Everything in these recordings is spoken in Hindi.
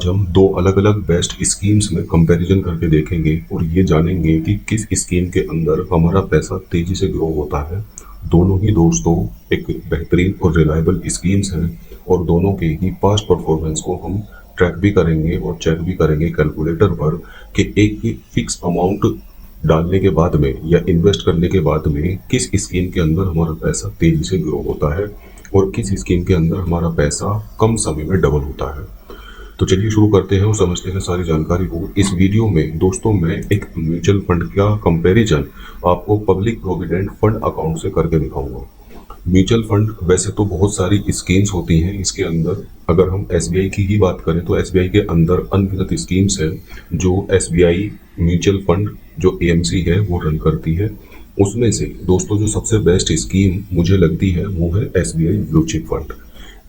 आज हम दो अलग अलग बेस्ट स्कीम्स में कंपैरिजन करके देखेंगे और ये जानेंगे कि किस स्कीम के अंदर हमारा पैसा तेजी से ग्रो होता है। दोनों ही दोस्तों एक बेहतरीन और रिलायबल स्कीम्स हैं और दोनों के ही पास्ट परफॉर्मेंस को हम ट्रैक भी करेंगे और चेक भी करेंगे कैलकुलेटर पर कि एक फिक्स अमाउंट डालने के बाद में या इन्वेस्ट करने के बाद में किस स्कीम के अंदर हमारा पैसा तेजी से ग्रो होता है और किस स्कीम के अंदर हमारा पैसा कम समय में डबल होता है। तो चलिए शुरू करते हैं और समझते हैं सारी जानकारी को। इस वीडियो में दोस्तों मैं एक म्यूचुअल फंड का कंपैरिजन आपको पब्लिक प्रोविडेंट फंड अकाउंट से करके दिखाऊंगा। म्यूचुअल फंड वैसे तो बहुत सारी स्कीम्स होती हैं इसके अंदर। अगर हम एसबीआई की ही बात करें तो एसबीआई के अंदर अनगिनत स्कीम्स हैं जो एसबीआई म्यूचुअल फंड जो एएमसी है वो रन करती है। उसमें से दोस्तों जो सबसे बेस्ट स्कीम मुझे लगती है वो है SBI blue chip fund.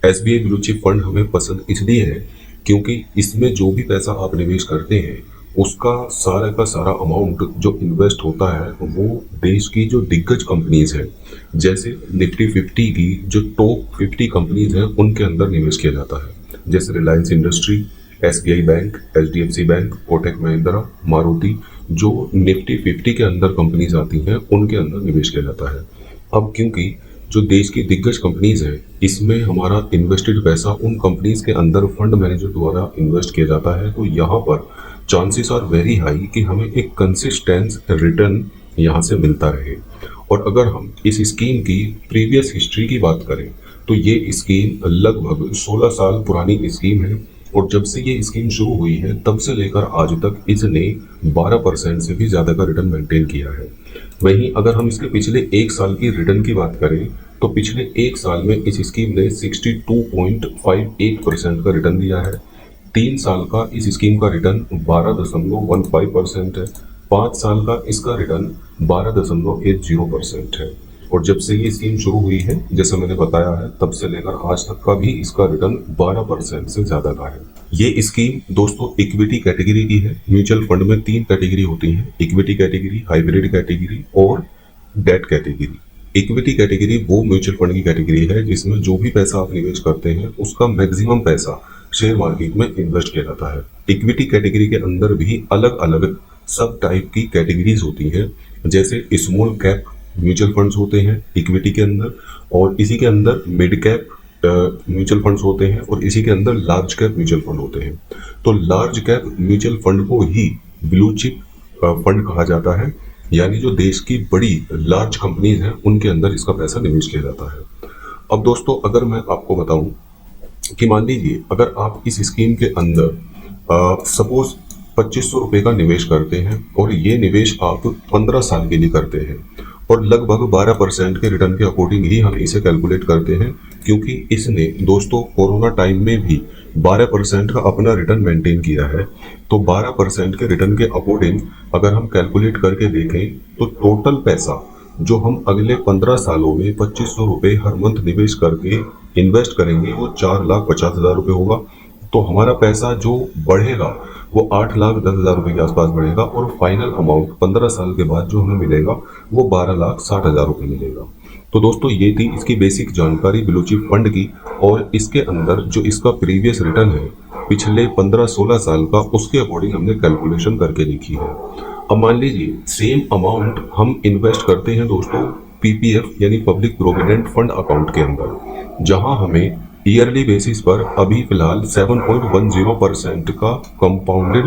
SBI blue chip fund हमें पसंद इसलिए है क्योंकि इसमें जो भी पैसा आप निवेश करते हैं उसका सारा का सारा अमाउंट जो इन्वेस्ट होता है वो देश की जो दिग्गज कंपनीज हैं, जैसे निफ्टी 50 की जो टॉप 50 कंपनीज हैं उनके अंदर निवेश किया जाता है। जैसे Reliance industry, SBI bank, HDFC bank, Kotak Mahindra, Maruti, जो निफ्टी 50 के अंदर कंपनीज आती हैं उनके अंदर निवेश किया जाता है। अब क्योंकि जो देश की दिग्गज कंपनीज है इसमें हमारा इन्वेस्टेड पैसा उन कंपनीज के अंदर फंड मैनेजर द्वारा इन्वेस्ट किया जाता है, तो यहाँ पर चांसेस आर वेरी हाई कि हमें एक कंसिस्टेंस रिटर्न यहाँ से मिलता रहे। और अगर हम इस स्कीम की प्रीवियस हिस्ट्री की बात करें तो ये स्कीम लगभग 16 साल पुरानी स्कीम है और जब से ये स्कीम शुरू हुई है तब से लेकर आज तक इसने 12% से भी ज़्यादा का रिटर्न मेंटेन किया है। वहीं अगर हम इसके पिछले एक साल की रिटर्न की बात करें तो पिछले एक साल में इस स्कीम ने 62.58% का रिटर्न दिया है। 3 साल का इस स्कीम का रिटर्न 12.15% है। 5 साल का इसका रिटर्न 12.80% है। और जब से ये स्कीम शुरू हुई है जैसे मैंने बताया है तब से लेकर आज तक का भी इसका रिटर्न 12% से ज्यादा का है। ये स्कीम दोस्तों इक्विटी कैटेगरी की है। म्यूचुअल फंड में 3 कैटेगरी होती हैं, इक्विटी कैटेगरी, हाइब्रिड कैटेगरी और डेट कैटेगरी। इक्विटी कैटेगरी वो म्यूचुअल फंड की कैटेगरी है जिसमें जो भी पैसा आप निवेश करते हैं उसका मैक्सिमम पैसा शेयर मार्केट में इन्वेस्ट किया जाता है। इक्विटी कैटेगरी के अंदर भी अलग अलग सब टाइप की कैटेगरीज होती हैं, जैसे स्मॉल कैप म्यूचुअल फंड्स होते हैं इक्विटी के अंदर, और इसी के अंदर मिड कैप म्यूचुअल फंड्स होते हैं और इसी के अंदर लार्ज कैप म्यूचुअल फंड होते हैं। तो लार्ज कैप म्यूचुअल फंड को ही ब्लू चिप फंड कहा जाता है, यानी जो देश की बड़ी लार्ज कंपनीज हैं उनके अंदर इसका पैसा निवेश किया जाता है। अब दोस्तों अगर मैं आपको बताऊं कि मान लीजिए अगर आप इस स्कीम के अंदर सपोज 2500 रुपये का निवेश करते हैं और ये निवेश आप 15 साल के लिए करते हैं और लगभग 12% के रिटर्न के अकॉर्डिंग ही हम इसे कैलकुलेट करते हैं, क्योंकि इसने दोस्तों कोरोना टाइम में भी 12% का अपना रिटर्न मेंटेन किया है। तो 12% के रिटर्न के अकॉर्डिंग अगर हम कैलकुलेट करके देखें तो टोटल पैसा जो हम अगले 15 सालों में 2500 रुपये हर मंथ निवेश करके इन्वेस्ट करेंगे वो 4,50,000 रुपये होगा। तो हमारा पैसा जो बढ़ेगा वो 8,10,000 रुपये के आसपास बढ़ेगा और फाइनल अमाउंट 15 साल के बाद जो हमें मिलेगा वो 12,60,000 रुपये मिलेगा। तो दोस्तों ये थी इसकी बेसिक जानकारी ब्लू चिप फंड की, और इसके अंदर जो इसका प्रीवियस रिटर्न है पिछले 15-16 साल का उसके अकॉर्डिंग हमने कैलकुलेशन करके लिखी है। अब मान लीजिए सेम अमाउंट हम इन्वेस्ट करते हैं दोस्तों पीपीएफ यानी पब्लिक प्रोविडेंट फंड अकाउंट के अंदर, जहां हमें ईयरली बेसिस पर अभी फिलहाल 7.10% का कंपाउंडेड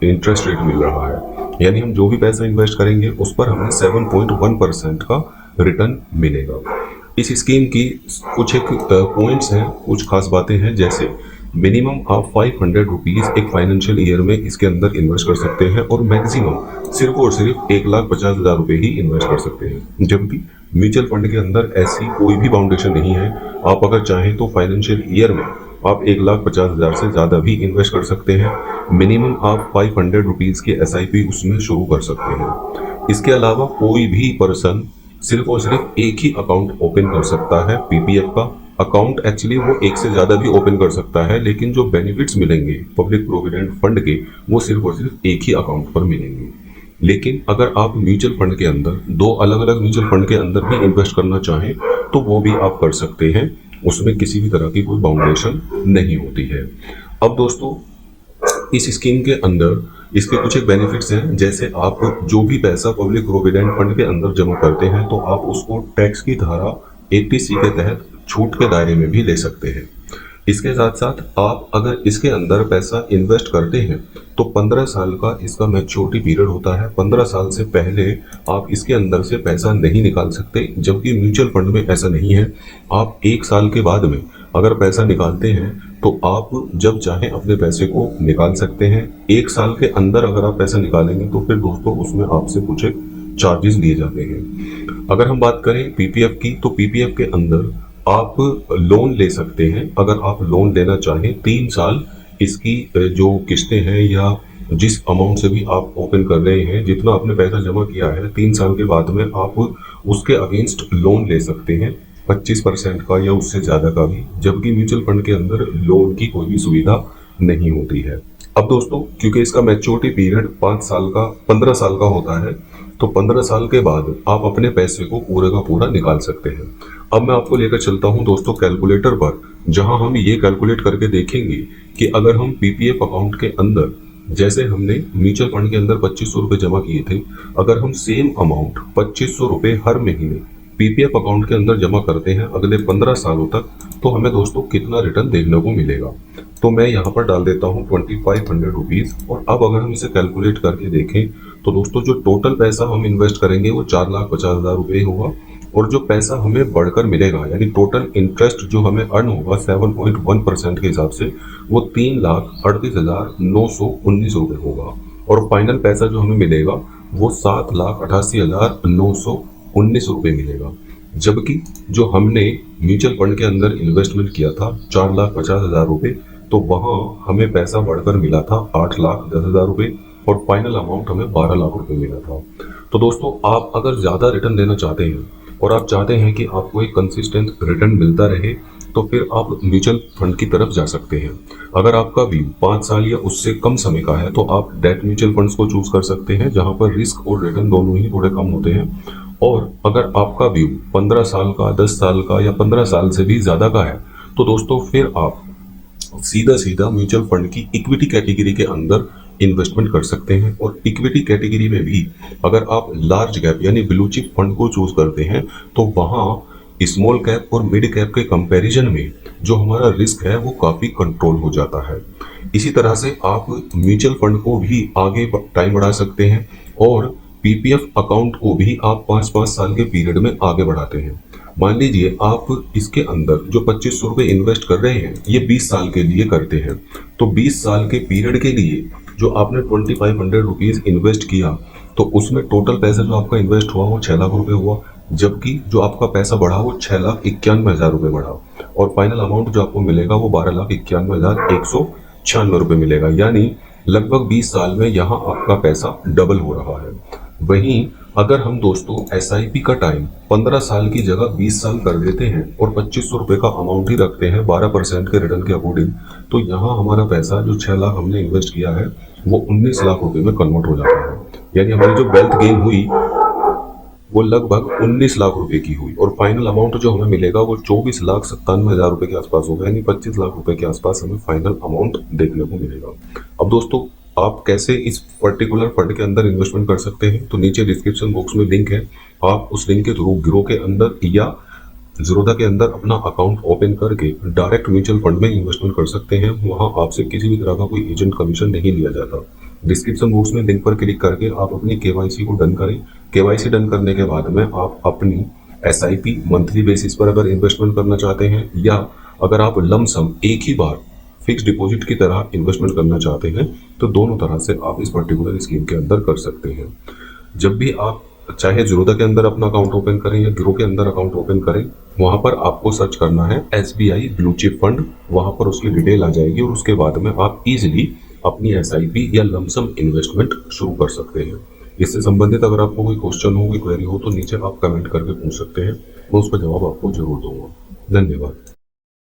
इंटरेस्ट रेट मिल रहा है। यानी हम जो भी पैसा इन्वेस्ट करेंगे उस पर हमें 7.1% का रिटर्न मिलेगा। इस स्कीम की कुछ एक पॉइंट्स हैं, कुछ खास बातें हैं, जैसे मिनिमम आप 500 रुपीज़ एक फाइनेंशियल ईयर में इसके अंदर इन्वेस्ट कर सकते हैं और मैक्सिमम सिर्फ और सिर्फ 1,50,000 रुपये ही इन्वेस्ट कर सकते हैं, जबकि म्यूचुअल फंड के अंदर ऐसी कोई भी बाउंडेशन नहीं है। आप अगर चाहें तो फाइनेंशियल ईयर में आप 1,50,000 से ज़्यादा भी इन्वेस्ट कर सकते हैं। मिनिमम आप 500 रुपीज़ की एसआईपी उसमें शुरू कर सकते हैं। इसके अलावा कोई भी पर्सन सिर्फ और सिर्फ एक ही अकाउंट ओपन कर सकता है पीपीएफ का अकाउंट। एक्चुअली वो एक से ज़्यादा भी ओपन कर सकता है, लेकिन जो बेनिफिट्स मिलेंगे पब्लिक प्रोविडेंट फंड के वो सिर्फ और सिर्फ एक ही अकाउंट पर मिलेंगे। लेकिन अगर आप म्यूचुअल फंड के अंदर 2 अलग अलग म्यूचुअल फंड के अंदर भी इन्वेस्ट करना चाहें तो वो भी आप कर सकते हैं, उसमें किसी भी तरह की कोई बाउंडेशन नहीं होती है। अब दोस्तों इस स्कीम के अंदर इसके कुछ एक बेनिफिट्स हैं, जैसे आप जो भी पैसा पब्लिक प्रोविडेंट फंड के अंदर जमा करते हैं तो आप उसको टैक्स की धारा 80C के तहत छूट के दायरे में भी ले सकते हैं। इसके साथ साथ आप अगर इसके अंदर पैसा इन्वेस्ट करते हैं तो 15 साल का इसका मैच्योरिटी पीरियड होता है। 15 साल से पहले आप इसके अंदर से पैसा नहीं निकाल सकते, जबकि म्यूचुअल फंड में ऐसा नहीं है। आप 1 साल के बाद में अगर पैसा निकालते हैं तो आप जब चाहें अपने पैसे को निकाल सकते हैं। 1 साल के अंदर अगर आप पैसा निकालेंगे तो फिर दोस्तों उसमें आपसे कुछ चार्जेस लिए जाते हैं। अगर हम बात करें पीपीएफ की, तो पीपीएफ के अंदर आप लोन ले सकते हैं। अगर आप लोन लेना चाहें 3 साल इसकी जो किस्तें हैं या जिस अमाउंट से भी आप ओपन कर रहे हैं, जितना आपने पैसा जमा किया है 3 साल के बाद में आप उसके अगेंस्ट लोन ले सकते हैं 25% का या उससे ज़्यादा का भी, जबकि म्यूचुअल फंड के अंदर लोन की कोई भी सुविधा नहीं होती है। अब दोस्तों क्योंकि इसका मैच्योरिटी पीरियड 15 साल का होता है, तो 15 साल के बाद आप अपने पैसे को पूरे का पूरा निकाल सकते हैं। अब मैं आपको लेकर चलता हूं दोस्तों कैलकुलेटर पर, जहां हम ये कैलकुलेट करके देखेंगे कि अगर हम पीपीएफ अकाउंट के अंदर, जैसे हमने म्यूचुअल फंड के अंदर 2500 रुपए जमा किए थे, अगर हम सेम अमाउंट 2500 रुपए हर महीने पीपीएफ अकाउंट के अंदर जमा करते हैं अगले 15 सालों तक, तो हमें दोस्तों कितना रिटर्न देखने को मिलेगा। तो मैं यहाँ पर डाल देता हूँ 2500 रुपीज। और अब अगर हम इसे कैलकुलेट करके देखें तो दोस्तों जो टोटल पैसा हम इन्वेस्ट करेंगे वो 4,50,000 रुपये होगा, और जो पैसा हमें बढ़कर मिलेगा यानी टोटल इंटरेस्ट जो हमें अर्न होगा 7.1% के हिसाब से, वो 3,38,919 रुपये होगा। और फाइनल पैसा जो हमें मिलेगा वो 7,88,919 रुपये मिलेगा। जबकि जो हमने म्यूचुअल फंड के अंदर इन्वेस्टमेंट किया था 4,50,000 रुपये, तो वहाँ हमें पैसा बढ़कर मिला था 8,10,000 रुपये, और फाइनल अमाउंट हमें 12 लाख रुपए मिला था। तो दोस्तों आप अगर ज़्यादा रिटर्न लेना चाहते हैं और आप चाहते हैं कि आपको एक कंसिस्टेंट रिटर्न मिलता रहे, तो फिर आप म्यूचुअल फंड की तरफ जा सकते हैं। अगर आपका व्यू 5 साल या उससे कम समय का है तो आप डेट म्यूचुअल फंड्स को चूज कर सकते हैं, जहां पर रिस्क और रिटर्न दोनों ही थोड़े कम होते हैं। और अगर आपका व्यू 15 साल का, 10 साल का या 15 साल से भी ज़्यादा का है, तो दोस्तों फिर आप सीधा म्यूचुअल फंड की इक्विटी कैटेगरी के अंदर इन्वेस्टमेंट कर सकते हैं। और इक्विटी कैटेगरी में भी अगर आप लार्ज कैप यानी ब्लू चिप फंड को चूज करते हैं तो वहां स्मॉल कैप और मिड कैप के कंपैरिजन में जो हमारा रिस्क है वो काफी कंट्रोल हो जाता है। इसी तरह से आप म्यूचुअल फंड को भी आगे टाइम बढ़ा सकते हैं, और पीपीएफ अकाउंट को भी आप 5-5 साल के पीरियड में आगे बढ़ाते हैं। मान लीजिए आप इसके अंदर जो 2500 रुपए इन्वेस्ट कर रहे हैं ये 20 साल के लिए करते हैं, तो 20 साल के पीरियड के लिए जो आपने 2500 रुपीज इन्वेस्ट किया, तो उसमें टोटल पैसा जो आपका इन्वेस्ट हुआ वो 6 लाख रुपए हुआ, जबकि जो आपका पैसा बढ़ा वो 6,91,000 रुपए बढ़ा, और फाइनल अमाउंट जो आपको मिलेगा वो 12,91,196 रुपए मिलेगा। यानी लगभग 20 साल में यहाँ आपका पैसा डबल हो रहा है। वहीं अगर हम दोस्तों एसआईपी का टाइम 15 साल की जगह 20 साल कर देते हैं और 2500 रुपए का अमाउंट ही रखते हैं 12% के रिटर्न के अकॉर्डिंग, तो यहाँ हमारा पैसा जो 6 लाख हमने इन्वेस्ट किया है वो 19 लाख रुपए में कन्वर्ट हो जाता है। यानी हमारी जो वेल्थ गेन हुई वो लगभग 19 लाख रुपए की हुई, और फाइनल अमाउंट जो हमें मिलेगा वो 24,97,000 रुपए के आसपास होगा, यानी 25 लाख रुपए के आसपास हमें फाइनल अमाउंट देखने को मिलेगा। अब दोस्तों आप कैसे इस पर्टिकुलर फंड के अंदर इन्वेस्टमेंट कर सकते हैं, तो नीचे डिस्क्रिप्शन बॉक्स में लिंक है, आप उस लिंक के थ्रू गिरो के अंदर या ज़ीरोधा के अंदर अपना अकाउंट ओपन करके डायरेक्ट म्यूचुअल फंड में इन्वेस्टमेंट कर सकते हैं। वहां आपसे किसी भी तरह का कोई एजेंट कमीशन नहीं लिया जाता। डिस्क्रिप्शन बॉक्स में लिंक पर क्लिक करके आप अपनी केवाईसी को डन करें। केवाईसी डन करने के बाद में आप अपनी एसआईपी मंथली बेसिस पर अगर इन्वेस्टमेंट करना चाहते हैं, या अगर आप लमसम एक ही बार फिक्स डिपॉजिट की तरह इन्वेस्टमेंट करना चाहते हैं, तो दोनों तरह से आप इस पर्टिकुलर स्कीम के अंदर कर सकते हैं। जब भी आप चाहे ज़ीरोधा के अंदर अपना अकाउंट ओपन करें या गिरो के अंदर अकाउंट ओपन करें, वहां पर आपको सर्च करना है एसबीआई ब्लू चिप फंड, वहां पर उसकी डिटेल आ जाएगी, और उसके बाद में आप इजीली अपनी एसआईपी या लमसम इन्वेस्टमेंट शुरू कर सकते हैं। इससे संबंधित अगर आपको कोई क्वेश्चन हो, कोई क्वेरी हो, तो नीचे आप कमेंट करके पूछ सकते हैं, मैं उसका जवाब आपको जरूर दूंगा। धन्यवाद।